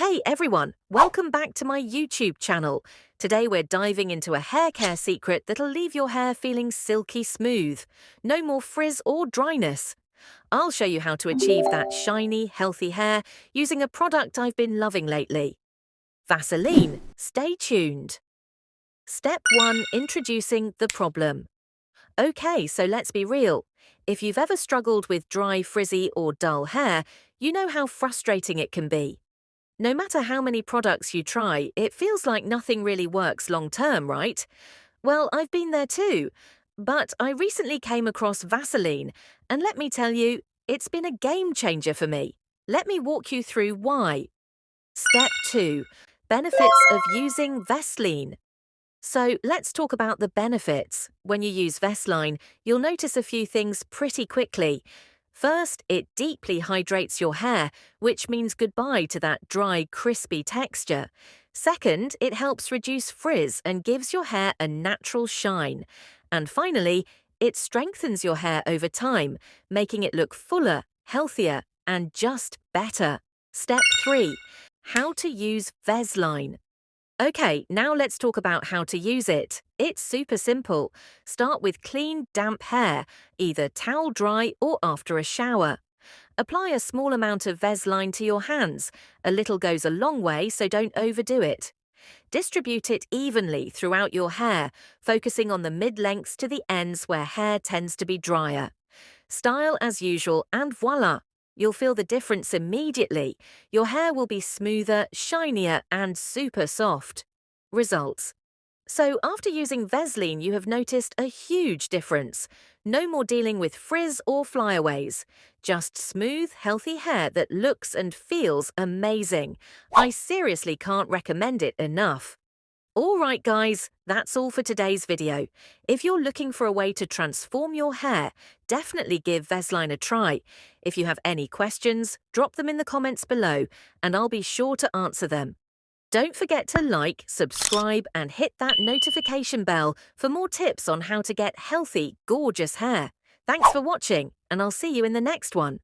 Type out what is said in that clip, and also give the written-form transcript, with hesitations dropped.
Hey everyone, welcome back to my YouTube channel. Today we're diving into a hair care secret that'll leave your hair feeling silky smooth. No more frizz or dryness. I'll show you how to achieve that shiny, healthy hair using a product I've been loving lately. Vaseline. Stay tuned. Step 1. Introducing the problem. Okay, so let's be real. If you've ever struggled with dry, frizzy or dull hair, you know how frustrating it can be. No matter how many products you try, it feels like nothing really works long term, right? Well, I've been there too. But I recently came across Vaseline, and let me tell you, it's been a game changer for me. Let me walk you through why. Step 2. Benefits of using Vaseline. So let's talk about the benefits. When you use Vaseline, you'll notice a few things pretty quickly. First, it deeply hydrates your hair, which means goodbye to that dry, crispy texture. Second, it helps reduce frizz and gives your hair a natural shine. And finally, it strengthens your hair over time, making it look fuller, healthier, and just better. Step 3. How to use Vaseline. Okay, now let's talk about how to use it. It's super simple. Start with clean, damp hair, either towel dry or after a shower. Apply a small amount of Vaseline to your hands. A little goes a long way, so don't overdo it. Distribute it evenly throughout your hair, focusing on the mid-lengths to the ends where hair tends to be drier. Style as usual and voila! You'll feel the difference immediately. Your hair will be smoother, shinier, and super soft. Results. So after using Vaseline, you have noticed a huge difference. No more dealing with frizz or flyaways. Just smooth, healthy hair that looks and feels amazing. I seriously can't recommend it enough. Alright guys, that's all for today's video. If you're looking for a way to transform your hair, definitely give Vaseline a try. If you have any questions, drop them in the comments below and I'll be sure to answer them. Don't forget to like, subscribe and hit that notification bell for more tips on how to get healthy, gorgeous hair. Thanks for watching and I'll see you in the next one.